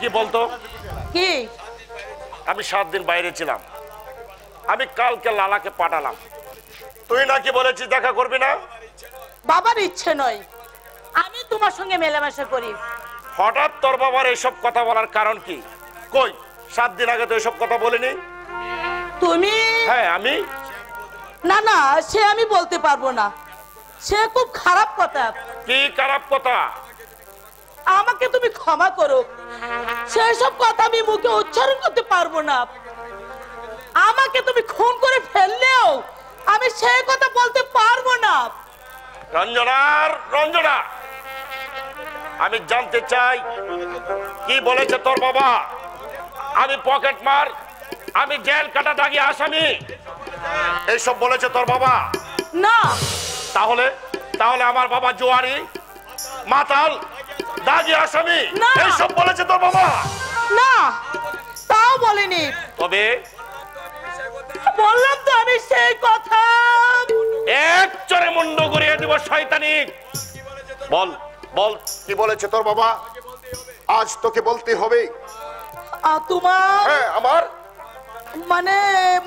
কি বলতো? কি? আমি 7 দিন বাইরে ছিলাম, আমি কালকে লালাকে পাঠালাম, তুই নাকি বলেছিস দেখা করবি না। বাবার ইচ্ছে নয় আমি তোমার সঙ্গে মেলামেশা করি। হঠাৎ তোর বাবার এইসব কথা বলার কারণ কি? কই 7 দিন আগে তো এইসব কথা বলিনি। তুমি? হ্যাঁ আমি। না না, সে আমি বলতে পারবো না, সে খুব খারাপ কথা। কি খারাপ কথা? আমাকে তুমি ক্ষমা করো, সেসব কথা আমি মুখে উচ্চারণ করতে পারবো না। আমাকে তুমি খুন করে ফেললেও আমি সেই কথা বলতে পারবো না। রঞ্জনা, আমি জানতে চাই কি বলেছে তোর বাবা। আমি পকেট মার, আমি জেল কাটা দাগি আসামি, এইসব বলেছে তোর বাবা? না। তাহলে আমার বাবা জুয়ারি, মাতাল, দাগি আসামি, এইসব বলেছে তোর বাবা? না, তাও বলেনি। তবে বললাম তো আমি সেই কথা। এক চরে মুন্ড ঘুরিয়ে দিব শয়তানি। বল বল কি বলেছে তোর বাবা? আজ তোকে বলতে হবে। তোমার? হ্যাঁ আমার। মানে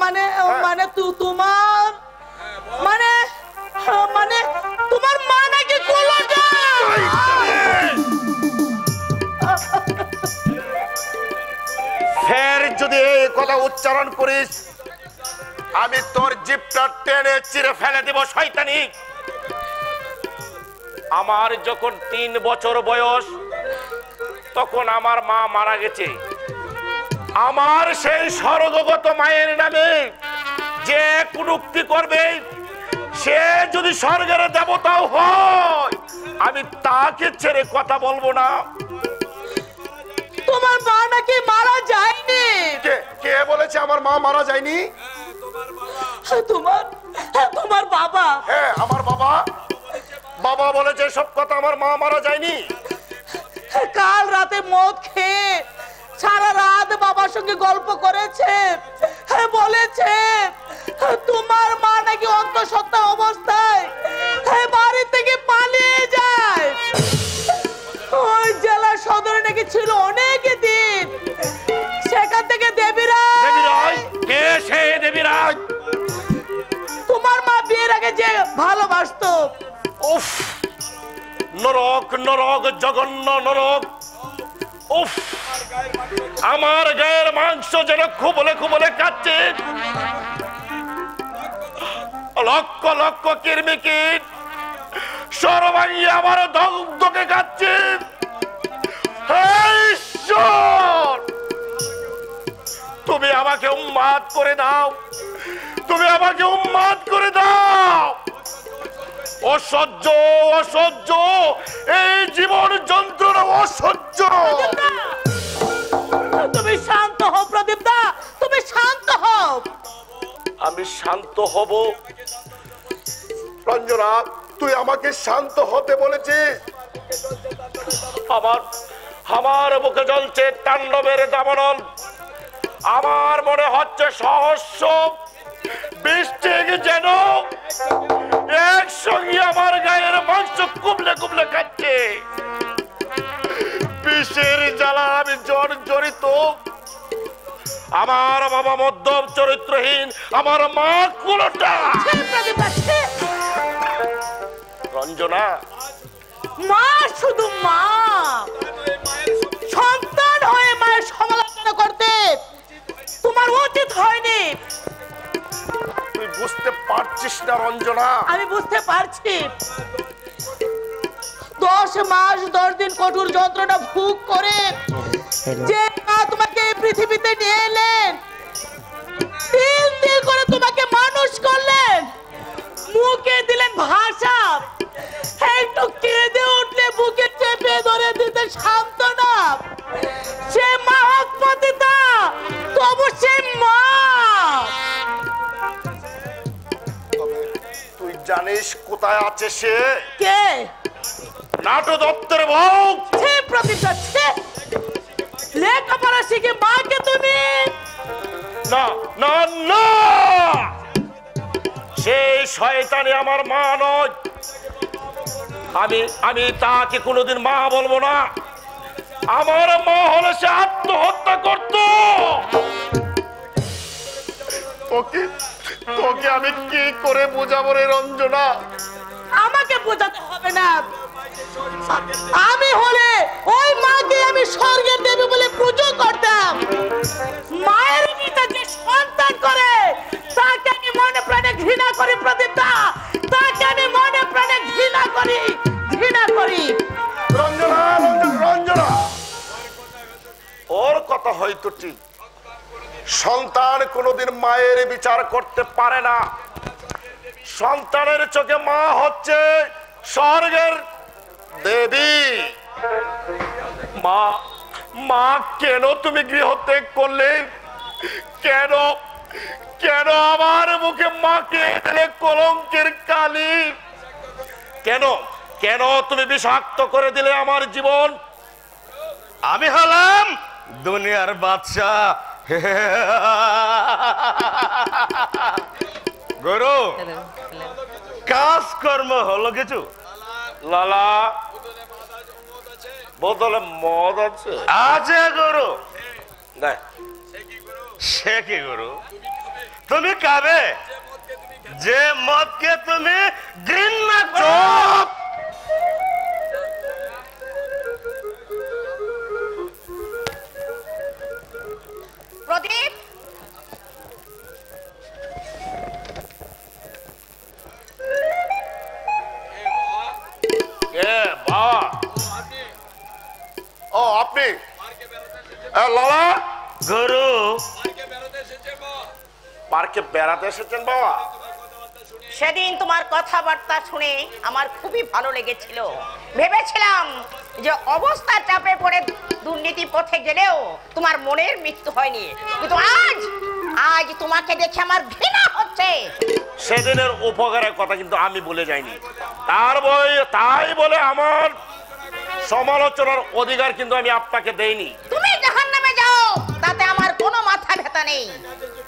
মানে মানে তোমার মানে মানে তোমার মা নাকি কোলাটা? ফের যদি এই কথা উচ্চারণ করিস আমি তোর জিভটা টেনে চিরে ফেলে দেব শয়তানি। আমার যখন 3 বছর বয়স তখন আমার মা মারা গেছে। আমার সেই স্বর্গগত মায়ের নামে যে কুনুক্তি করবে সে যদি স্বর্গের দেবতাও হয় আমি তাকে ছেড়ে কথা বলবো না। তোমার মা নাকি মারা যায়নি? কে বলেছে আমার মা মারা যায়নি? তোমার বাবা। হ্যাঁ আমার বাবা। বাবা বলেছে সব কথা, আমার মা মারা যায়নি। কাল রাতে মদ খেয়ে সারা রাত বাবার সঙ্গে গল্প করেছে, বলেছে তোমার মা নাকি অন্তঃসত্ত্বা অবস্থায় বাড়ি থেকে পালিয়ে যায়। ওই জেলা সদরে নাকি ছিল অনেক দিন, সেখান থেকে দেবীরাজ। কে সে দেবীরাজ? তোমার মা বিয়ের আগে যে ভালোবাসতো। উফ, নরক নরক, জঘন্য নরক। উফ, আমার গায়ের মাংস যেন খুবলে খুবলে কাচ্ছে। লক্ষ লক্ষ কিরমিকিট সর্বাঙ্গী আমার দগ্ধকে কাচ্ছে। ঈশ্বর, তুমি আমাকে উন্মাদ করে দাও, তুমি আমাকে উন্মাদ করে দাও। অসহ্য অসহ্য, এই জীবন যন্ত্রণা অসহ্য। তুমি শান্ত হও প্রদীপ দা, তুমি শান্ত হও। আমি শান্ত হব? রঞ্জনা, তুই আমাকে শান্ত হতে বলেছিস? আমার বুকে জ্বলছে তাণ্ডবের দাবানল। আমার মনে হচ্ছে সহস্র বৃষ্টি যেন একসঙ্গে আমার গায়ের মাংস কুবলে কুবলে খাচ্ছে। বিষের জ্বালা আমি জর্জরিত। আমার বাবা মধ্যম চরিত্রহীন, আমার মা কুলোটা। রঞ্জনা, মা শুধু মা, সন্তান হয়ে মায়ের সমালোচনা করতে তোমার উচিত হয়নি। তুই বুঝতে পারছিস না রঞ্জনা? আমি বুঝতে পারছি। 10 মাস 10 দিন কঠোর যন্ত্রণা ভোগ করে যে মা তোমাকে এই পৃথিবীতে নিয়ে এলেন, তিল তিল করে তোমাকে মানুষ করলেন, মুখে দিলেন ভাষা, একটু কেঁদে উঠলে বুকে চেপে ধরে দিতে সান্ত্বনা, সে মা হকপতিতা, তবু সে মা। তুই জানিস কোথায় আছে সে? কে? নাটু দত্তের বউ। ছে প্রদীপ, ছে। লেখাপড়া শিখে মাকে তুমি? না না না, সেই শয়তানি আমার মা নয়। আমি তাকে কোনোদিন মা বলবো না। আমার মা হলে সে আত্মহত্যা করত। তোকে তোকে আমি কি করে বোঝাবো রে রঞ্জনা? আমাকে বোঝাতে হবে না। আমি হলে ওই মাকে আমি স্বর্গের দেবী বলে পুজো করতাম। মায়ের পিতা যে সন্তান করে তাকে আমি মনে প্রাণে ঘৃণা করি প্রদীপদা, তাকে আমি মনে প্রাণে ঘৃণা করি। রঞ্জনা, রঞ্জনা, ওর কথা হয়তো ঠিক। সন্তান কোনোদিন মায়ের বিচার করতে পারে না। সন্তানের চোখে মা হচ্ছে স্বর্গের দেবী। মা, মা কেন তুমি গৃহত্যাগ করলে? কেন কেন আমার মুখে মাকে এনে কলঙ্কের কালি? কেন কেন তুমি বিষাক্ত করে দিলে আমার জীবন? আমি হলাম দুনিয়ার বাদশা। গরু কাজকর্ম হলো কিছু? লালা, বোতলে মদ আছে? আছে গরু। দেখ, সে কি গরু? তুমি খাবে যে মদকে তুমি ঘৃণা করো। প্রদীপ, ও আপনি? লালা, গরু পার্কে বেড়াতে এসেছেন বাবা? সেদিন তোমার কথাবার্তা শুনে আমার খুবই ভালো লেগেছিল। ভেবেছিলাম যে অবস্থা চাপে পড়ে দুর্নীতি পথে গেলেও তোমার মনের মৃত্যু হয়নি, কিন্তু আজ তোমাকে দেখে আমার ঘৃণা হচ্ছে। সেদিনের উপকারের কথা কিন্তু আমি বলে যাইনি। তাই বলে আমার সমালোচনার অধিকার কিন্তু আমি আপনাকে দেইনি। তুমি জাহান্নামে যাও, তাতে আমার কোনো মাথা ব্যথা নেই।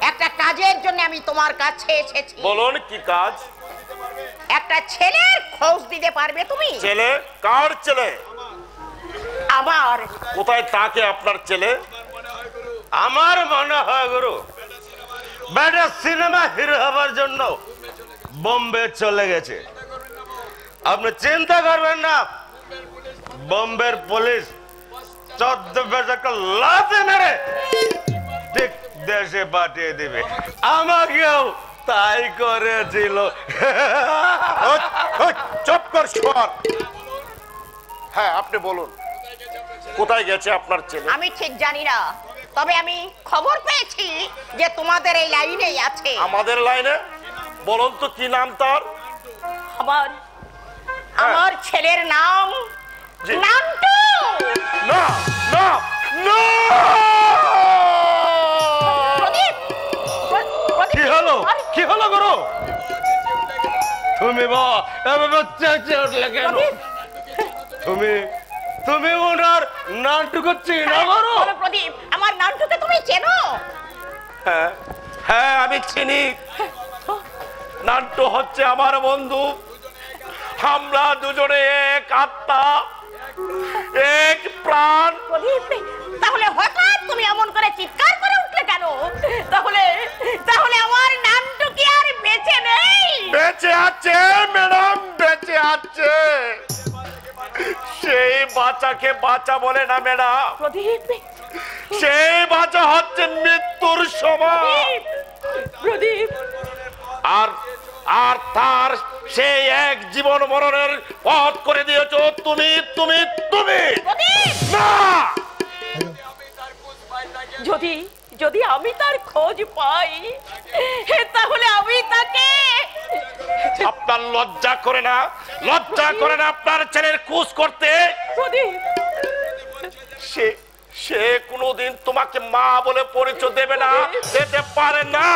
একটা কাজের জন্য আমি তোমার কাছে এসেছি। বলুন, কি কাজ? একটা ছেলের খোঁজ দিতে পারবে তুমি? ছেলে? কার ছেলে? আমার। কোথায় থাকে আপনার ছেলে? আমার মনে হয় গরু বেটা সিনেমা হিরো হবার জন্য বোম্বে চলে গেছে। আপনি চিন্তা করবেন না, বোম্বের পুলিশ 14 বেজকে লাথি মেরে ঠিক দেশে পাঠিয়ে দিবে। আমাকেও তাই করেছিল। চুপ কর শুয়ার। হ্যাঁ, আপনি বলুন, কোথায় গেছে আপনার ছেলে? আমি ঠিক জানি না, তবে আমি খবর পেয়েছি যে তোমাদের এই লাইনেই আছে। আমাদের লাইনে? বলুন তো কি নাম তার? আমার ছেলের নাম জি। নান্টু। না, না, না! প্রদীপ, কি হলো? কি হলো গরু? তুমি চেঁচে উঠলে কেন? তুমি ওনার নামটুকু চিনো গরু? প্রদীপ, আমার নান্টুকে তুমি চেনো? হ্যাঁ, হ্যাঁ, আমি চিনি। নান্টু হচ্ছে আমার বন্ধু। আমরা দুজনে এক আত্মা, এক প্রাণ। প্রদীপ, তাহলে হঠাৎ তুমি এমন করে চিৎকার করে উঠলে কেন? তাহলে আমার নান্টু কি আর বেঁচে নেই? বেঁচে আছে ম্যাডাম, বেঁচে আছে। সেই বাচ্চাকে বাচ্চা বলে না ম্যাডাম, প্রদীপ, সেই বাচ্চা হচ্ছে মৃত্যুর সময়। প্রদীপ, আর আর তার সেই এক জীবন মরণের পথ করে দিয়েছো তুমি, তুমি, তুমি। প্রদীপ, না! যদি আমি তার খোঁজ পাই, তাহলে আমি তাকে। আপনার লজ্জা করে না? লজ্জা করে না আপনার ছেলের খোঁজ করতে? প্রদীপ, সে কোনোদিন তোমাকে মা বলে পরিচয় দেবে না, দিতে পারে না।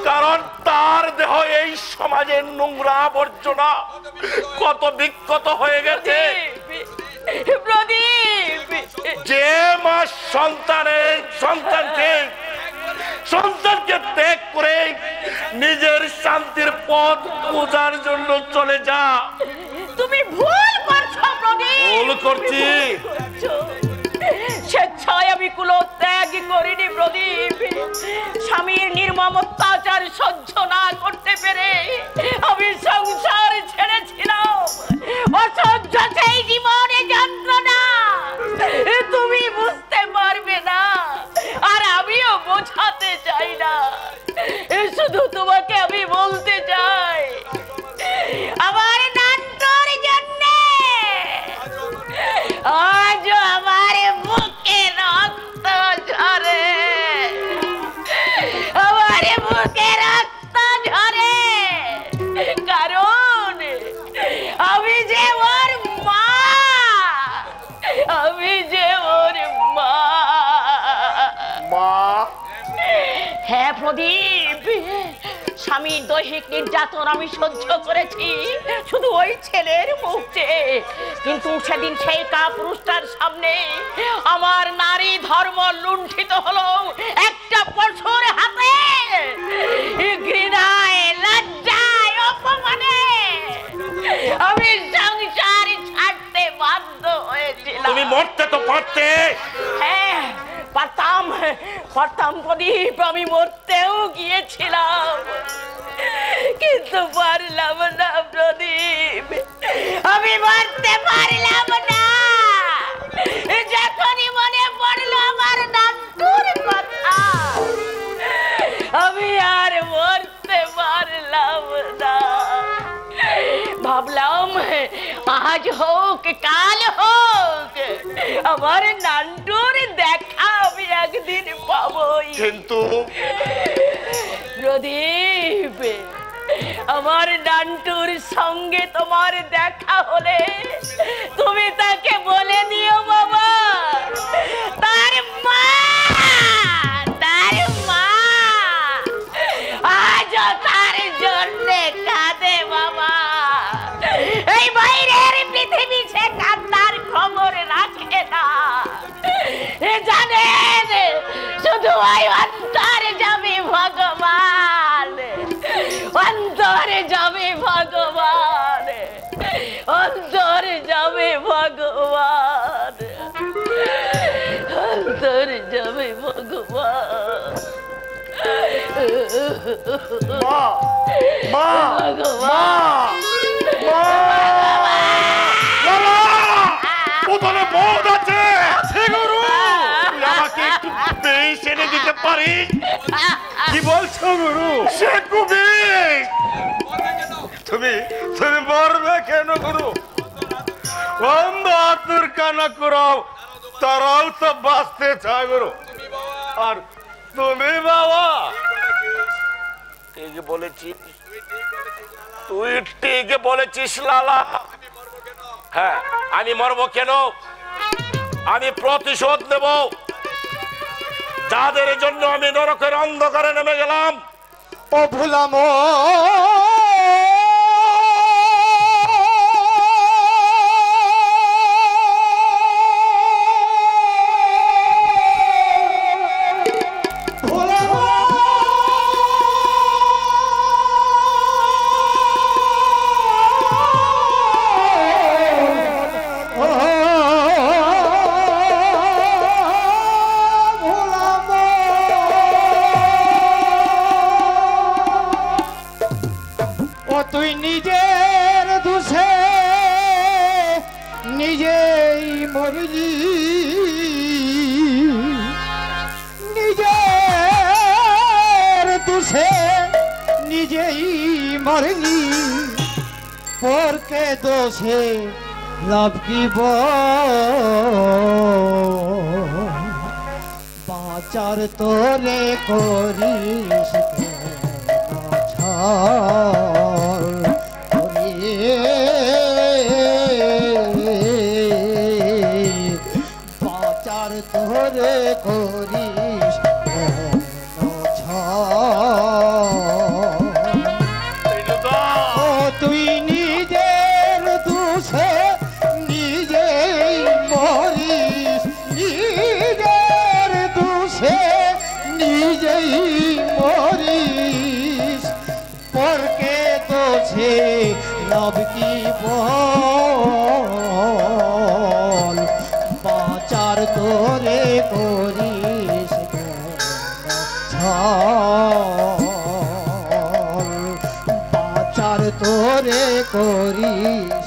কারণ তার দেহ এই সমাজের নোংরা আবর্জনা কত বিক্ষত হয়ে গেছে। প্রদীপ, যে মা সন্তানকে ত্যাগ করে নিজের শান্তির পথ খোঁজার জন্য চলে যা, ভুল করছো প্রদীপ, ভুল করছি। স্বেচ্ছায় আমি কুলত্যাগ করিনি প্রদীপ। স্বামীর নির্মম অত্যাচার সহ্য না করতে পেরে আমি সংসার ছেড়েছিলাম। অসহ্য সেই জীবনে যন্ত্রণা তুমি বুঝতে পারবে না, আর আমিও বোঝাতে চাই না। শুধু তোমাকে আমি বলতে চাই, আমার নান্টুর জন্য আজ আমার বুকে রক্ত ঝরে, আমার বুকে রক্ত ঝরে, কারণ আমি যে ওর মা, আমি যে ওর মা। মা? হ্যাঁ প্রদীপ, স্বামীর দৈহিক নির্যাতন আমি সহ্য করেছি শুধু ওই ছেলের মুখ চেয়ে, কিন্তু সেদিন সেই কাপুরুষটার সামনে আমার নারী ধর্ম লুণ্ঠিত হলো একটা পশুর হাতে। ঘৃণায়, লজ্জায়, অপমানে আমি সংসার ছাড়তে বাধ্য হয়েছিলাম। তুমি মরতে তো পারতে। হ্যাঁ পারতাম, পারতাম প্রদীপ, আমি মরতেও গিয়েছিলাম, কিন্তু পারলাম না প্রদীপ, আমি মরতে পারলাম না। যখনই মনে পড়লো আমার নান্টুর কথা, আমি আর মরতে পারলাম না। ভাবলাম আজ হোক কাল হোক আমার নান্টুর দেখা আমি একদিন পাবই। কিন্তু প্রদীপ, আমার নান্টুর সঙ্গে তোমার দেখা হলে তুমি তাকে বলে দিও বাবা, তার মা, তার মা আজ তার জন্য কাঁদে বাবা। এই বাইরের পৃথিবী সে কান্নার খবর রাখে না, জানেন শুধু ওই অন্তরে যাবে ভগবান, অন্তরে যাবে ভগবান, অন্তরে যাবে ভগবান, অন্তরে যাবে ভগবান। মা, মা, মা, মা, বাবা! কোথায় বউদ আছে? আছে গুরু। তুই আমাকে একটু বেশ এনে দিতে পারিস? কি বলছো গুরু? সে কুবির। তুমি তুমি মরবে কেন গুরু? বন্ধ হাতুর কানা করাও, তারাও তো বাঁচতে চায় গুরু। আর তুমি বাবা ঠিক বলেছিস, তুই ঠিক বলেছিস লালা। হ্যাঁ, আমি মরবো কেন? আমি প্রতিশোধ নেব যাদের জন্য আমি নরকের অন্ধকারে নেমে গেলাম। ও ভুলাম তুই নিজের দোষে নিজেই মরলি, নিজের দোষে নিজেই মরলি, পরকে দোষে লাভ কি বাঁচার তোরে করিস বাঁচার তোরে করিস তুই নিজের দোষে নিজেই মরিস, নিজের দোষে নিজেই মরিস, পরকে দোষে লাভ কি পাচার তোরে করিস পাচার তোরে করিস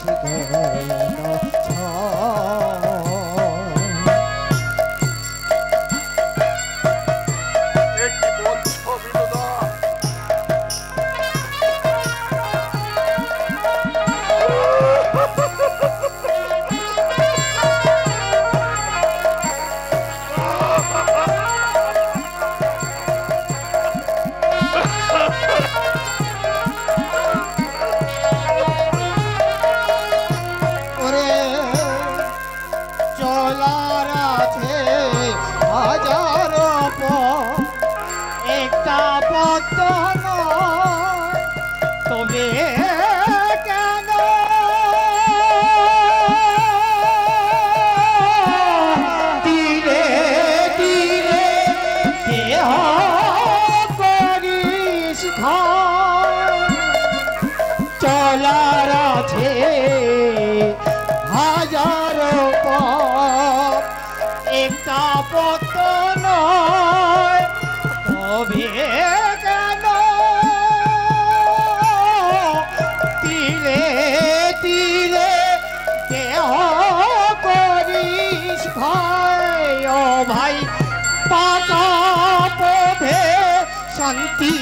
শান্তি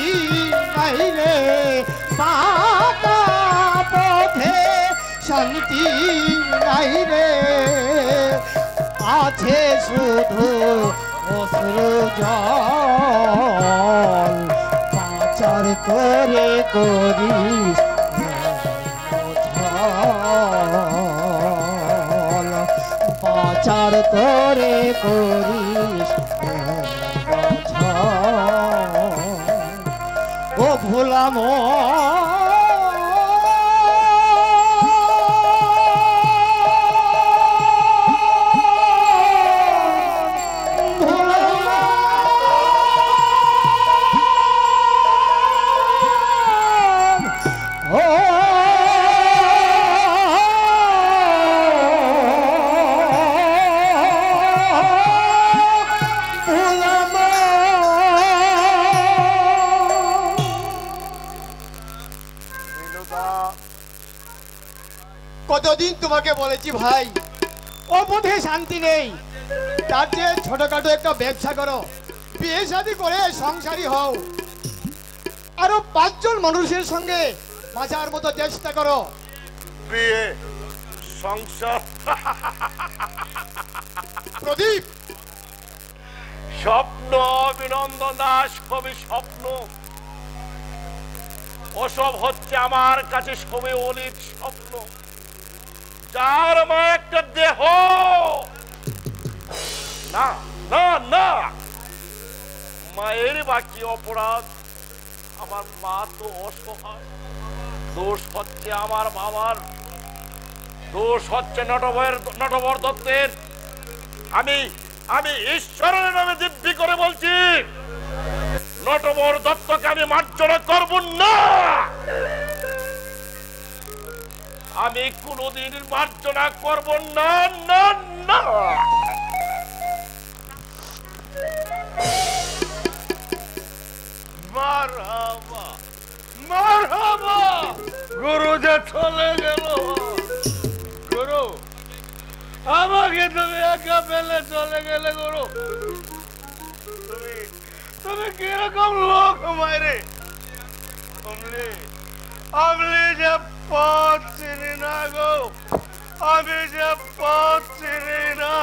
নাই রে পাকা পথে শান্তি নাই রে আছে শুধু অশ্রু জল পাচার করে করিস পাচার করে করিস ও ভোলাম কতদিন তোমাকে বলেছি ভাই ও পথে শান্তি নেই, তার চেয়ে ছোটখাটো একটা ব্যবসা করো, বিয়ে শাদী করে সংসারী হও, আরো 5 জন মানুষের সঙ্গে বাঁচার মতো চেষ্টা করো। বিয়ে সংসার প্রদীপ স্বপ্ন, অভিনন্দন দাস কবি স্বপ্ন, ওসব হচ্ছে আমার কাছে সবে অলির স্বপ্ন। যার মা একটা দেহ না না না, মায়ের বাকি অপরাধ, আমার মা তো অসহায়। দোষ হচ্ছে আমার বাবার, দোষ হচ্ছে নটবর দত্তের। আমি আমি ঈশ্বরের নামে দিব্যি করে বলছি, নটবর দত্তকে আমি মার্জনা করব না। আমি কোনদিন মার্জনা করব না না না। মারহাবা মারহাবা, গুরু যে চলে গেল, গুরু আমাকে তুমি একা ফেলে চলে গেলে, গুরু তুমি কিরকম লোক মাইরে। আমি যে পথ চিনি না গো, আমি যে পথ চিনি না।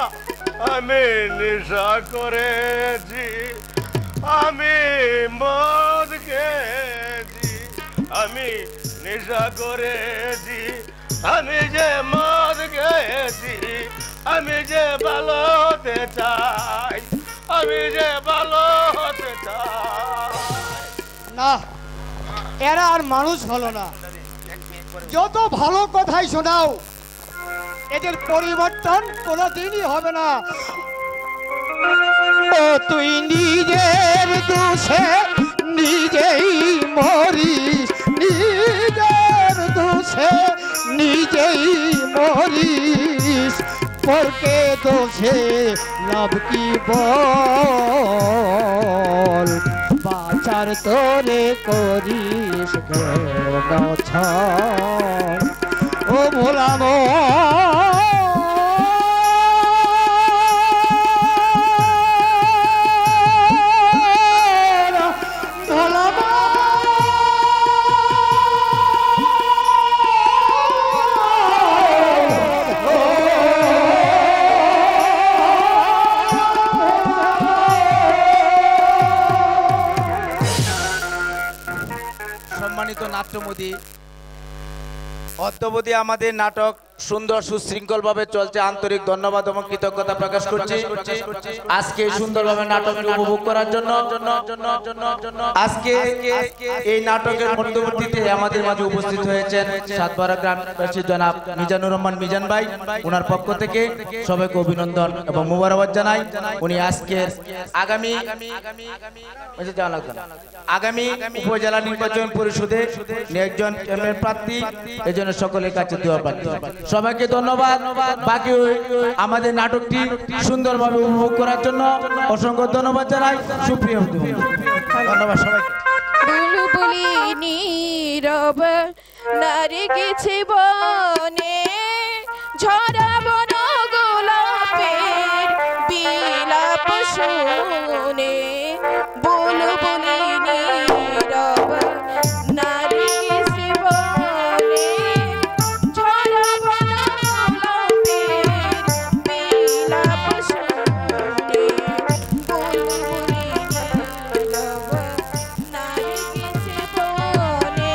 আমি নেশা করেছি, আমি মদ খেয়েছি, আমি নেশা করেছি, আমি যে মদ খেয়েছি, আমি যে ভালো হতে চাই, আমি যে ভালো হতে চাই। না, এরা আর মানুষ হলো না। যত ভালো কথাই শোনাও, এদের পরিবর্তন কোনোদিনই হবে না। তুই নিজের দোষে নিজেই মরিস, নিজের দোষে নিজেই মরিস। অপরকে দোষে লাভ কি বল বাচার তোরে করিস কেন ছাড় ও ভোলানো সম্মানিত নাট্যমোদী, অদ্যবধি আমাদের নাটক সুন্দর সুশৃঙ্খল ভাবে চলছে। আন্তরিক ধন্যবাদ এবং কৃতজ্ঞতা প্রকাশ করছি আজকে সুন্দরভাবে নাটকটি উপভোগ করার জন্য। আজকে এই নাটকের মধ্যবর্তীতে আমাদের মাঝে উপস্থিত হয়েছেন সাতপাড়া গ্রামবাসী জনাব মিজানুর রহমান মিজান ভাই। ওনার পক্ষ থেকে সবাইকে অভিনন্দন এবং মোবারকবাদ জানাই। উনি আজকের আগামী উপজেলা নির্বাচন পরিষদে একজন এমএলএ প্রার্থী, এই জন্য সকলের কাছে দোয়া প্রার্থী। সবাইকে ধন্যবাদ। বাকি আমাদের নাটকটি সুন্দরভাবে উপভোগ করার জন্য অসংখ্য ধন্যবাদ জানাই। সুপ্রিয় ধন্যবাদ সবাইকে। বুলবুলি নীরব নারী গেছে বনে ঝরা বন গোলাপের বিলাপ শুনে বুলবুলি নীরব নারী গেছে বনে ঝরা বন গোলাপের বিলাপ শুনে বুলবুলি নীরব নারী গেছে বনে।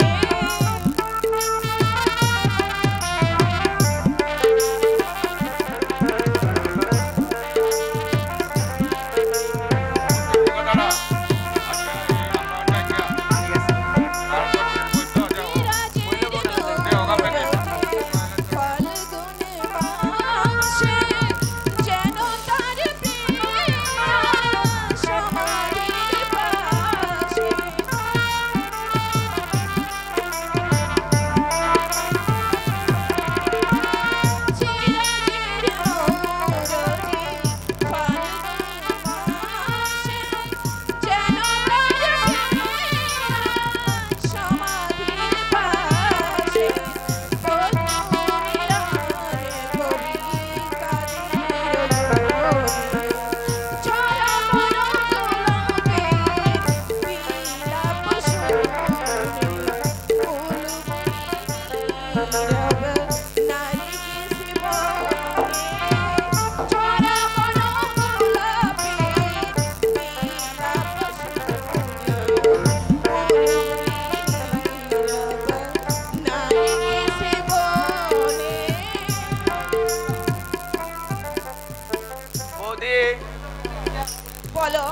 বলো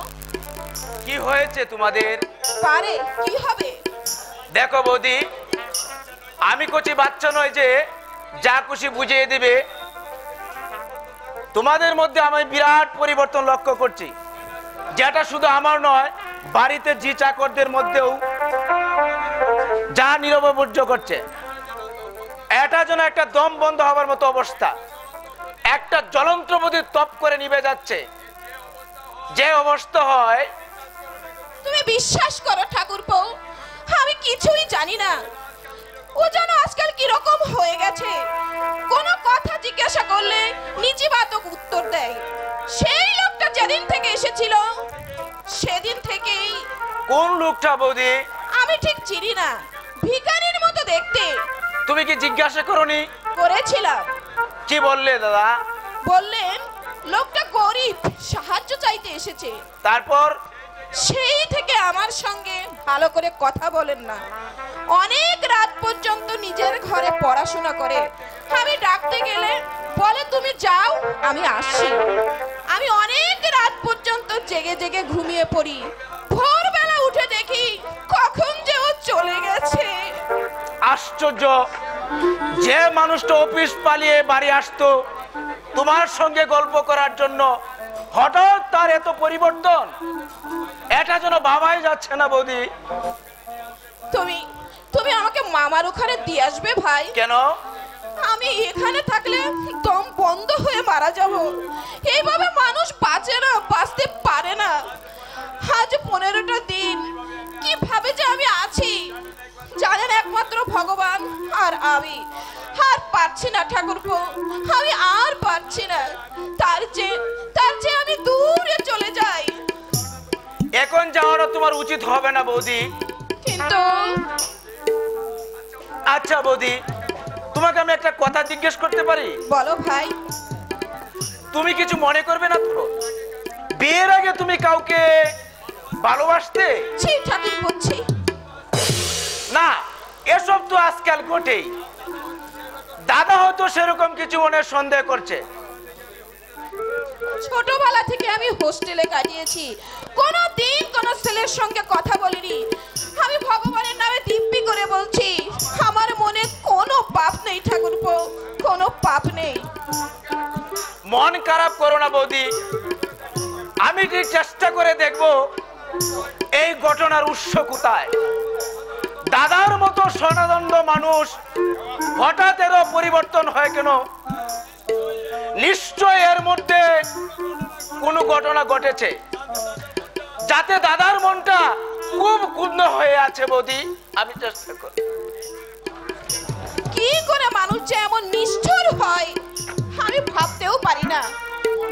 কি হয়েছে তোমাদের? পারে কি হবে? দেখো বৌদি, আমি কচি বাচ্চা নয় যে যা খুশি বুঝিয়ে দিবে। তোমাদের মধ্যে আমি বিরাট পরিবর্তন লক্ষ্য করছি, যেটা শুধু আমার নয়, বাড়িতে জি চাকরদের মধ্যেও যা নিরববর্জ্য করছে। এটা যেন একটা দম বন্ধ হবার মতো অবস্থা, একটা জ্বলন্ত প্রদীপ তপ করে নিভে যাচ্ছে। যে অবস্থা হয়, তুমি বিশ্বাস করো ঠাকুরপো, আমি কিছুই জানি না। ও যেন আজকাল কি রকম হয়ে গেছে, কোনো কথা জিজ্ঞাসা করলে নিজিবাতক উত্তর দেয়। সেই লোকটা যেদিন থেকে এসেছিল সেদিন থেকেই। কোন লোকটা বৌদি? আমি ঠিক চিনি না, ভিখারির মতো দেখতে। তুমি কি জিজ্ঞাসা করনি? করেছিলাম। কি বললে দাদা? বললেন লোকটা গরিব, সাহায্য চাইতে এসেছে। তারপর? সেই থেকে আমার সঙ্গে ভালো করে কথা বলেন না, অনেক রাত পর্যন্ত নিজের ঘরে পড়াশোনা করে। আমি ডাকতে গেলে বলে তুমি যাও, আমি আসছি। আমি অনেক রাত পর্যন্ত জেগে জেগে ঘুমিয়ে পড়ি, ভোরবেলা উঠে দেখি কখন যে ও চলে গেছে। আশ্চর্য, যে মানুষটা অফিস পালিয়ে বাড়ি আসতো তোমার সঙ্গে গল্প করার জন্য, হঠাৎ তার এত পরিবর্তন, এটা যেন ভাবাই যাচ্ছে না বৌদি। তুমি তুমি আমাকে মামার ওখানে দিয়ে আসবে ভাই। কেন? আমি এখানে থাকলে দম বন্ধ হয়ে মারা যাব। এইভাবে মানুষ বাঁচে না, বাঁচতে পারে না। আজ 15টা দিন কিভাবে যে আমি আছি জানেন একমাত্র ভগবান আর আমি। আর পারছি না ঠাকুরপো, আমি আর পারছি না। তার চেয়ে আমি দূরে চলে যাই। এখন যাওয়াটা তোমার উচিত হবে না বৌদি। কিন্তু আচ্ছা বৌদি, তোমাকে আমি একটা কথা জিজ্ঞেস করতে পারি? বলো ভাই। তুমি কিছু মনে করবে না তো? বিয়ের আগে তুমি কাউকে ভালোবাসতে? ছি ঠাকুরপো, ছি। না, এসব তো আজকাল ঘটেই। দাদা হয়তো সেরকম কিছু মনে সন্দেহ করছে। ছোটবেলা থেকে আমি হোস্টেলে কাটিয়েছি, কোনোদিন কোনো ছেলের সঙ্গে কথা বলিনি। আমি ভগবানের নামে দিব্যি করে বলছি আমার মনে কোনো পাপ নেই ঠাকুরপো, কোনো পাপ নেই। মন খারাপ করো না বৌদি, আমি ঠিক চেষ্টা করে দেখব এই ঘটনার উৎস কোথায়। দাদার মতো স্বনাদন্ড মানুষ হঠাৎ এরও পরিবর্তন হয় কেন? নিশ্চয় এর মধ্যে কোনো ঘটনা ঘটেছে, যাতে দাদার মনটা খুব ক্ষুণ্ণ হয়ে আছে বৌদি। আমি চেষ্টা করি। কি করে মানুষ যে এমন নিষ্ঠুর হয় আমি ভাবতেও পারি না।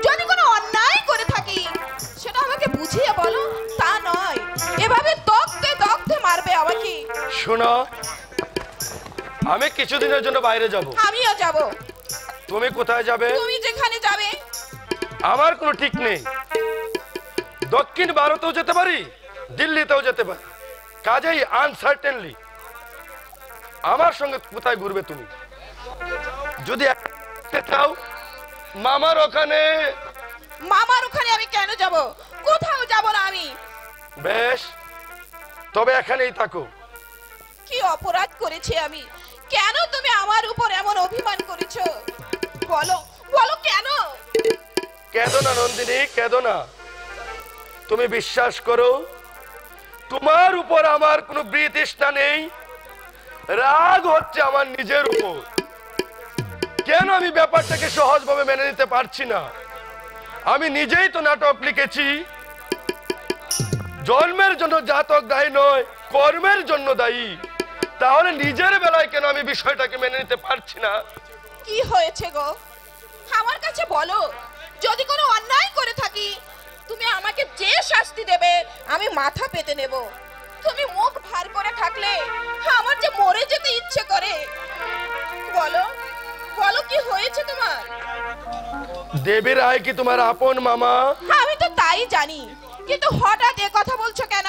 যদি কোনো অন্যায় করে থাকি সেটা আমাকে বুঝিয়ে বলো, তা নয় এভাবে দগ্ধে দগ্ধে মারবে আমাকে। শোনো, আমি কিছুদিনের জন্য বাইরে যাব। আমিও যাব। তুমি কোথায় যাবে? তুমি যেখানে যাবে। আমার কোনো ঠিক নেই। দক্ষিণ ভারতেও যেতে পারি, দিল্লিতেও যেতে পারি। কাজেই আনসার্টেনলি আমার সঙ্গে কোথায় ঘুরবে তুমি? যদি চাও মামার ওখানে। মামার ওখানে আমি কেন যাব? কোথাও যাব না আমি। বেশ, তবে এখানেই থাকো। কি অপরাধ করেছি আমি? কেন তুমি আমার উপর এমন অভিমান করেছো? বলো বলো কেন? কেঁদো না নন্দিনী, কেঁদো না। তুমি বিশ্বাস করো, তোমার উপর আমার কোনো বিতৃষ্ণা নেই। রাগ হচ্ছে আমার নিজের উপর। কেন আমি ব্যাপারটাকে সহজভাবে মেনে নিতে পারছি না? আমি নিজেই তো নাটক লিখেছি। জন্মের জন্য জাতক দায়ী নয়, কর্মের জন্য দায়ী। তাহলে নিজের বেলায় কেন আমি বিষয়টাকে মেনে নিতে পারছি না? কি হয়েছে গো আমার কাছে বলো। যদি কোনো অন্যায় করে থাকি তুমি আমাকে যে শাস্তি দেবে আমি মাথা পেতে নেব। তুমি মুখ ভার করে থাকলে আমার যে মরে যেতে ইচ্ছে করে। বলো বলো কি হয়েছে তোমার? দেবী রায় কি তোমার আপন মামা? আমি তো তাই জানি, কিন্তু হঠাৎ এ কথা বলছো কেন?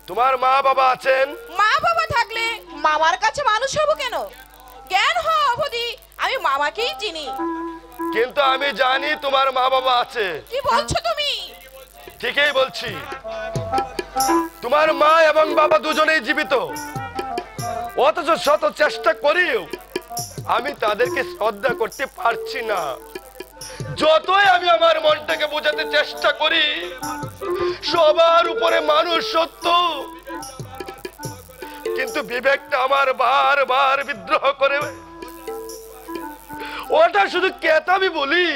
তোমার মা বাবা আছেন? মা বাবা থাকলে মামার কাছে মানুষ হব কেন? জ্ঞান হওয়া অবধি আমি মামাকেই চিনি। কিন্তু আমি জানি তোমার মা বাবা আছে। কি বলছো তুমি? ঠিকই বলছি। তোমার মা এবং বাবা দুজনেই জীবিত, অথচ শত চেষ্টা করিও আমি তাদেরকে শ্রদ্ধা করতে পারছি না। যতই আমি আমার মনটাকে বোঝাতে চেষ্টা করি সবার উপরে মানুষ সত্য, কিন্তু বিবেকটা আমার বারবার বিদ্রোহ করে। ওটা শুধু কেতাবি বলি,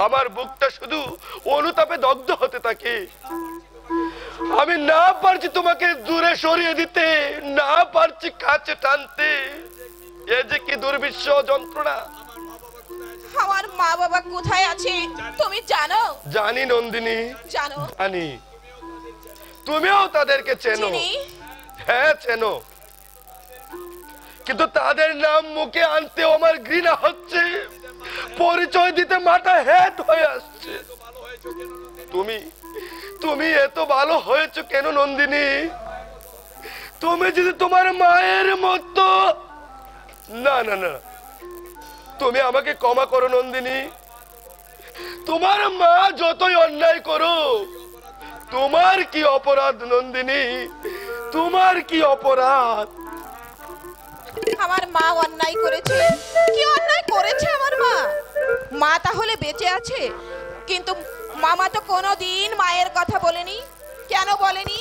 আমার বুকটা শুধু অনুতাপে দগ্ধ হতে থাকে। আমি না পারছি তোমাকে দূরে সরিয়ে দিতে, না পারছি কাছে টানতে। এ যে কি দুর্বিশ্ব যন্ত্রণা। আমার মা বাবা কোথায় আছে তুমি জানো? জানি নন্দিনী, জানো। জানি। তুমিও তাদেরকে চেনো। চিনি। হ্যাঁ চেনো, কিন্তু তাদের নাম মুখে আনতেও আমার ঘৃণা হচ্ছে। পরিচয় দিতে মাথা হেট হয়ে আসছে। তুমি এত ভালো হয়েছো কেন নন্দিনী? তুমি যদি তোমার মায়ের মতো। না না না, তুমি আমাকে ক্ষমা করো নন্দিনী। তোমার মা যতই অন্যায় করো, তোমার কি অপরাধ নন্দিনী? তোমার কি অপরাধ? আমার মা অন্যায় করেছে? কি অন্যায় করেছে আমার মা? মা তাহলে বেঁচে আছে, কিন্তু মামা তো কোনোদিন মায়ের কথা বলেনি। কেন বলেনি?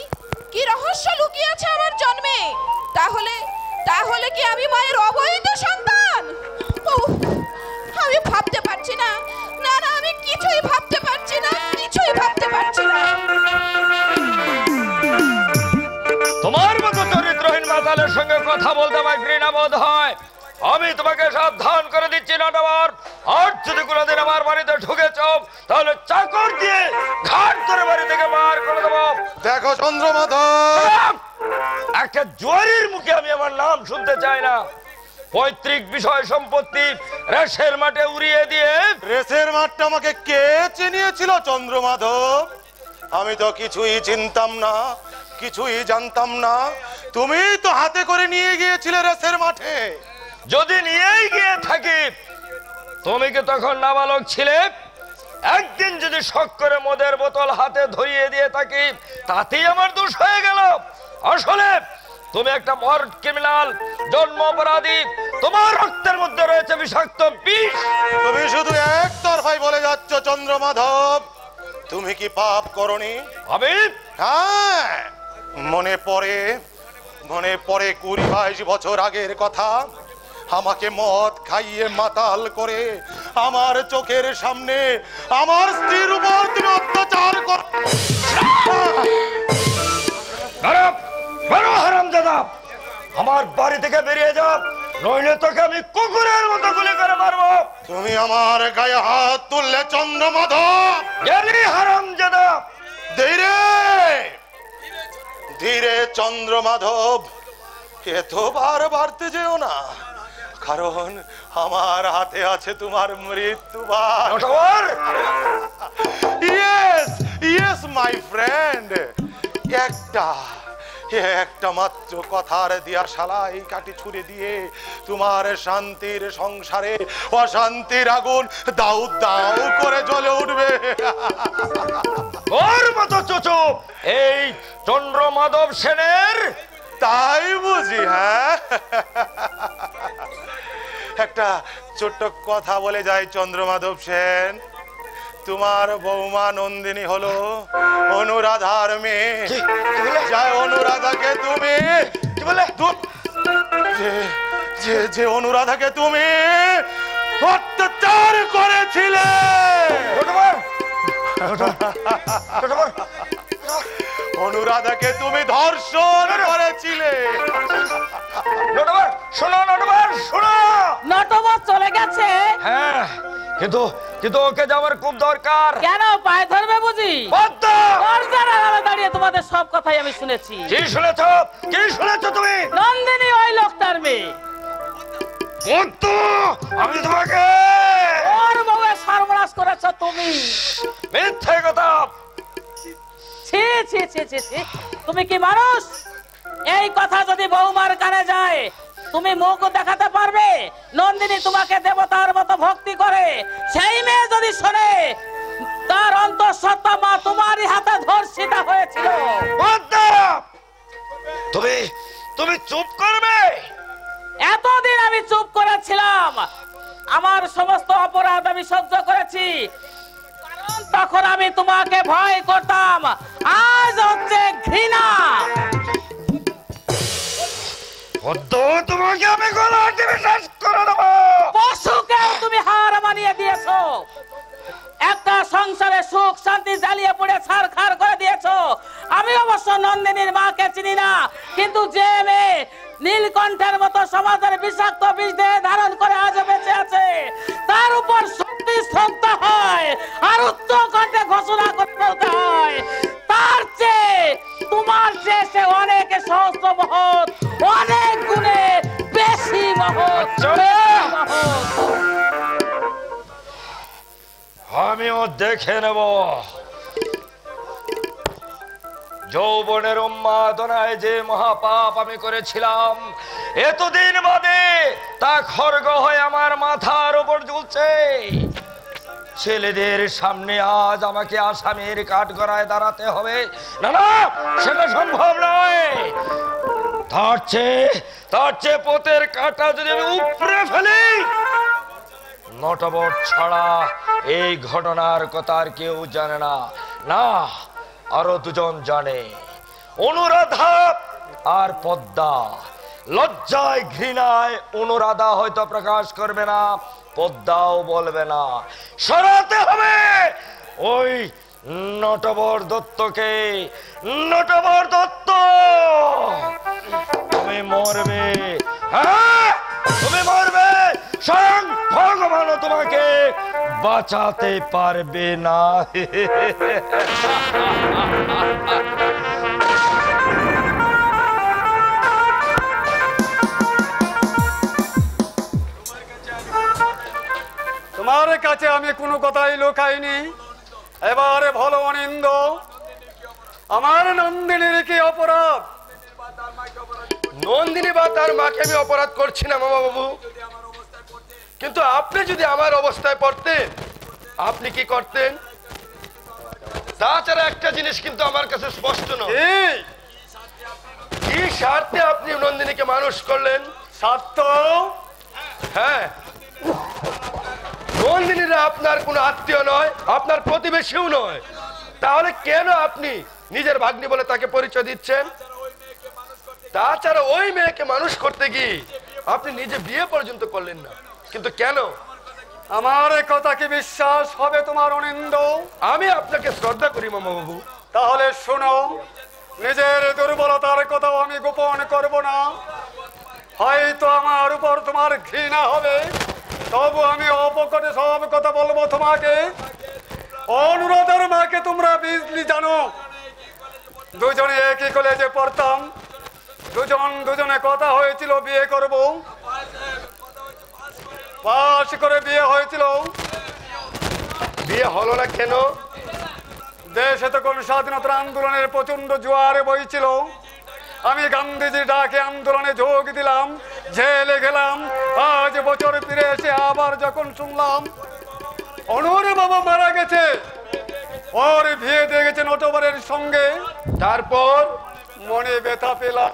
কি রহস্য লুকিয়ে আছে আমার জন্মে? তাহলে তাহলে কি আমি মায়ের অবৈধ সন্তান? উফ, আমি ভাবতে পারছি না। না না, আমি কিছুই ভাবতে পারছি না, কিছুই ভাবতে পারছি না। তোমার মতো চরিত্রহীন মাতালের সঙ্গে কথা বলতে আমার ঘৃণা বোধ হয়। আমি তোমাকে সাবধান করে দিচ্ছি নটবর, আর যদি কোনোদিন আমার বাড়িতে ঢুকেছ তাহলে চাকর দিয়ে ঘাট করে বাড়ি থেকে বার করে দেবো। দেখো চন্দ্রমাধব, একটা জোয়ারির মুখে আমি আমার নাম শুনতে চাই না। পৈতৃক বিষয় সম্পত্তি রেশের মাঠে উড়িয়ে দিয়ে রেসের মাঠটা আমাকে কে চিনিয়েছিল চন্দ্রমাধব? আমি তো কিছুই চিনতাম না, কিছুই জানতাম না। তুমি তো হাতে করে নিয়ে গিয়েছিলে রেসের মাঠে। যদি নিয়েই গিয়ে থাকি, তুমি কি তখন নাবালক ছিলে? একদিন যদি শখ করে মদের বোতল হাতে ধরিয়ে দিয়ে থাকি, তাতেই আমার দোষ হয়ে গেল। আসলে তুমি একটা মর্ড ক্রিমিনাল, জন্ম অপরাধী। তোমার রক্তের মধ্যে রয়েছে বিষাক্ত বিষ। তুমি শুধু একতরফাই বলে যাচ্ছ চন্দ্রমাধব। তুমি কি পাপ করনি? আমি হ্যাঁ, মনে পড়ে 20-22 বছর আগের কথা। আমাকে মদ খাইয়ে মাতাল করে আমার চোখের সামনে আমার স্ত্রীর উপর তুমি অত্যাচার কর। হারামজাদা, আমার বাড়ি থেকে বেরিয়ে যাও, নইলে তোকে আমি কুকুরের মতো গুলি করে মারবো। তুমি আমার গায়ে হাত তুললে চন্দ্রমাধব। হারামজাদা, ধীরে ধীরে চন্দ্রমাধব, এতবার বাড়তে যেও না, কারণ আমার হাতে আছে তোমার মৃত্যুবার। ইয়েস ইয়েস মাই ফ্রেন্ড, একটা মাত্র কথার দিয়া শালাই কাটি ছুড়ে দিয়ে তোমার শান্তির সংসারে অশান্তির আগুন দাউ দাউ করে জ্বলে উঠবে। ওর মতো চোচো এই চন্দ্রমাধব সেনের? তাই বুঝি? হ্যাঁ, একটা ছোট্ট কথা বলে যাই চন্দ্রমাধব সেন। তোমার বৌমা নন্দিনী হলো অনুরাধার মেয়ে। যাই অনুরাধাকে তুমি কি বলে যে অনুরাধাকে তুমি অত্যাচার করেছিলে, অনুরাধাকে তুমি ধর্ষণ করেছিলে। শোনো নটবর, শোনো। নটবর চলে গেছে? হ্যাঁ, কিন্তু ওকে যাওয়ার খুব দরকার। কেন, পায়ে ধরবে বুঝি? দরজার আড়ালে দাঁড়িয়ে তোমাদের সব কথাই আমি শুনেছি। কি শুনেছো? কি শুনেছো তুমি? নন্দিনী ওই লোকটার মেয়ে। আমি তোমাকে ওর বউয়ের সর্বনাশ করেছো তুমি। মিথ্যে কথা। ছি ছি ছি ছি ছি, তুমি কি মানুষ? এই কথা যদি বৌমার কানে যায়, তুমি মুখ দেখাতে পারবে? নন্দিনী তোমাকে দেবতার মতো ভক্তি করে, সেই মেয়ে যদি শোনে তার অন্তঃসত্ত্বা মা তোমারই হাতে ধর্ষিতা হয়েছিল। তুমি চুপ করবে? এতদিন আমি চুপ করেছিলাম, আমার সমস্ত অপরাধ আমি সহ্য করেছি, কারণ তখন আমি তোমাকে ভয় করতাম। আজ হচ্ছে ঘৃণা। তোমাকে আমি গলা টিপে শেষ করে দেবো। পশুকে তুমি হার মানিয়ে দিয়েছো, একটা সংসারে সুখ শান্তি জ্বালিয়ে পুড়ে ছারখার করে দিয়েছো। আমি অবশ্য নন্দিনীর মাকে চিনি না, কিন্তু যে মেয়ে নীলকণ্ঠের মতো সমাজের বিষাক্ত বিষ দেহে ধারণ করে আজ বেঁচে আছে, তার উপর শক্তি স্তব্ধ হয় আর উত্তর কণ্ঠে ঘোষণা করে বলতে হয়, তার চেয়ে তোমার চেয়ে সে অনেক সহস্র মহৎ, অনেক গুণে বেশি মহৎ। আমিও দেখে নেব যৌবনের উন্মাদনায় যে মহাপাপ আমি করেছিলাম, এতদিন বাদে তা খড়গ হয়ে আমার মাথার উপর ঝুলছে। ছেলেদের সামনে আজ আমাকে আসামির কাঠগড়ায় দাঁড়াতে হবে? না না, সেটা সম্ভব নয়। তার চেয়ে পোতের কাঁটা যদি আমি উপড়ে ফেলি, নটবর ছাড়া এই ঘটনার কথা আর কেউ জানে না। না, আরো দুজন জানে, অনুরাধা আর পদ্মা। লজ্জায় ঘৃণায় অনুরাধা হয়তো প্রকাশ করবে না, পদ্মাও বলবে না। সরাতে হবে ওই নটবর দত্তকে। নটবর দত্ত, তুমি মরবে, হ্যাঁ তুমি মরবে। স্বয়ং ভগবান তোমাকে বাঁচাতে পারবে না। তোমার কাছে আমি কোনো কথাই লুকাইনি। এবারে ভালো অনিন্দ, আমার নন্দিনীর কি অপরাধ? নন্দিনী বা তার মাকে আমি অপরাধ করছি না মামা বাবু, কিন্তু আপনি যদি আমার অবস্থায় পড়তেন আপনি কি করতেন? তাছাড়া একটা জিনিস কিন্তু আমার কাছে স্পষ্ট নয়, কি স্বার্থে আপনি নন্দিনীকে মানুষ করলেন? স্বার্থ? হ্যাঁ, নন্দিনীরা আপনার কোনো আত্মীয় নয়, আপনার প্রতিবেশীও নয়, তাহলে কেন আপনি নিজের ভাগ্নি বলে তাকে পরিচয় দিচ্ছেন? তাছাড়া ওই মেয়েকে মানুষ করতে গিয়ে আপনি নিজে বিয়ে পর্যন্ত করলেন না, কিন্তু কেন? আমার কথা কি বিশ্বাস হবে তোমার অনিন্দ? আমি আপনাকে শ্রদ্ধা করি মামা বাবু। তাহলে শোনো, নিজের দুর্বলতার কথাও আমি গোপন করব না। হয়তো আমার উপর তোমার ঘৃণা হবে, তবু আমি অপকটে সব কথা বলবো তোমাকে। অনুরাধার মাকে তোমরা বিজলি জানো, দুজনে একই কলেজে পড়তাম, দুজনে কথা হয়েছিল বিয়ে করব, পাশ করে বিয়ে হয়েছিল। বিয়ে হলো না কেন? দেশে তখন স্বাধীনতার আন্দোলনের প্রচন্ড জোয়ারে বইছিল। আমি গান্ধীজির ডাকে আন্দোলনে যোগ দিলাম, জেলে গেলাম। আজ বছর ফিরে এসে আবার যখন শুনলাম অনুর বাবা মারা গেছে, ওর বিয়ে দিয়ে গেছে নটবরের সঙ্গে, তারপর মনে ব্যথা পেলাম।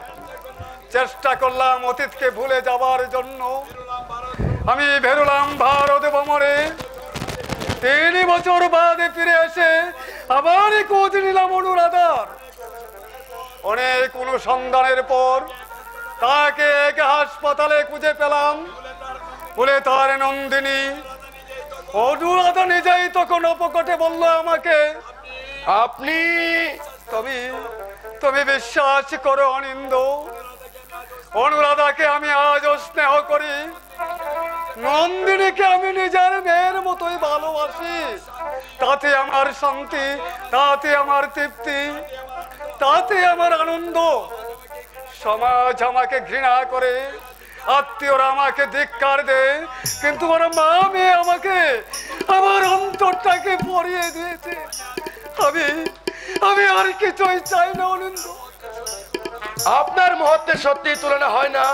চেষ্টা করলাম অতীতকে ভুলে যাবার জন্য। আমি বেরোলাম ভারত ভ্রমণে। 3 বছর বাদে ফিরে এসে আবার খোঁজ নিলাম অনুরাধার। অনেক অনুসন্ধানের পর তাকে এক হাসপাতালে খুঁজে পেলাম, বলে তার নন্দিনী। অনুরাধা নিজেই তখন অপকটে বলল আমাকে, আপনি তুমি বিশ্বাস করো অনিন্দ, অনুরাধাকে আমি আজও স্নেহ করি, নন্দিনীকে আমি নিজের মেয়ের মতোই ভালোবাসি। তাতে আমার শান্তি, তাতে আমার তৃপ্তি, তাতে আমার আনন্দ। সমাজ আমাকে ঘৃণা করে, আত্মীয়রা আমাকে ধিক্কার দেয়, কিন্তু আমার মা মেয়ে আমাকে আমার অন্তরটাকে ভরিয়ে দিয়েছে। আমি আর কিছুই চাই না অনিন্দ। আপনার মুহূর্তে সত্যি তুলনা হয় না।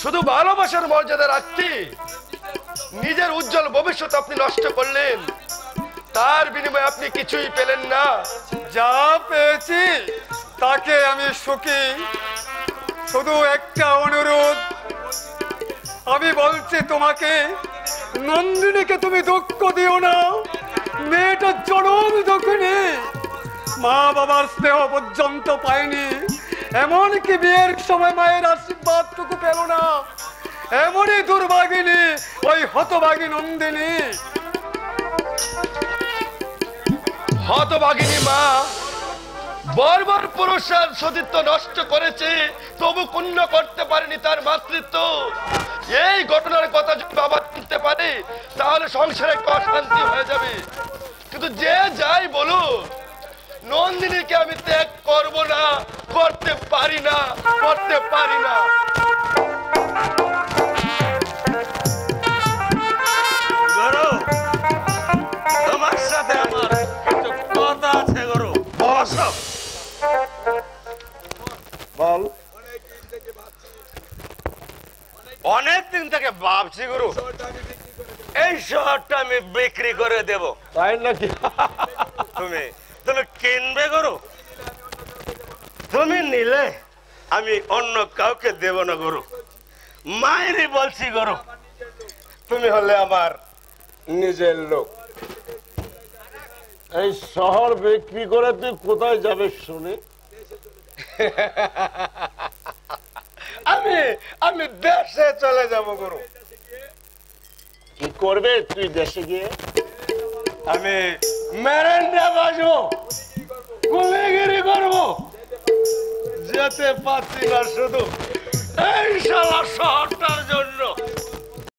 শুধু ভালোবাসার মর্যাদা রাখতে নিজের উজ্জ্বল ভবিষ্যৎ আপনি নষ্ট করলেন, তার বিনিময়ে আপনি কিছুই পেলেন না। যা পেয়েছি তাকে আমি সুখী। শুধু একটা অনুরোধ আমি বলছি তোমাকে, নন্দিনীকে তুমি দুঃখ দিও না। মেয়েটা জনম দুঃখিনী, মা বাবার স্নেহ পর্যন্ত পায়নি, এমনকি বিয়ের সময় মায়ের আশীর্বাদটুকু পেল না। এমনই দুর্ভাগিনী ওই হতভাগী নন্দিনী। হতভাগিনী মা বারবার পুরুষের সতীত্ব নষ্ট করেছে, তবু পুণ্য করতে পারেনি তার মাতৃত্ব। এই ঘটনার কথা যদি বাবা জানতে পারে তাহলে সংসারে অশান্তি হয়ে যাবে। কিন্তু যে যাই বলুক, নন্দিনীকে আমি ত্যাগ করব না, করতে পারি না, করতে পারি না। তোমার সাথে আমার কিছু কথা আছে গুরু। বসো। বল। অনেকদিন থেকে ভাবছি গুরু, এই শহরটা আমি বিক্রি করে দেব। তাই নাকি? তুমি কিনবে গুরু? তুমি নিলে আমি অন্য কাউকে দেব না গুরু। মায়েরই বলছি গুরু, তুমি হলে আমার নিজের লোক। এই শহর বিক্রি করে তুই কোথায় যাবে শুনি? আমি দেশে চলে যাব গুরু। কি করবে তুই দেশে গিয়ে? আমি মেরেন্ডা বাজবো, কুলিগিরি করবো, যেতে পারছি না শুধু এই শালা শহরটার জন্য।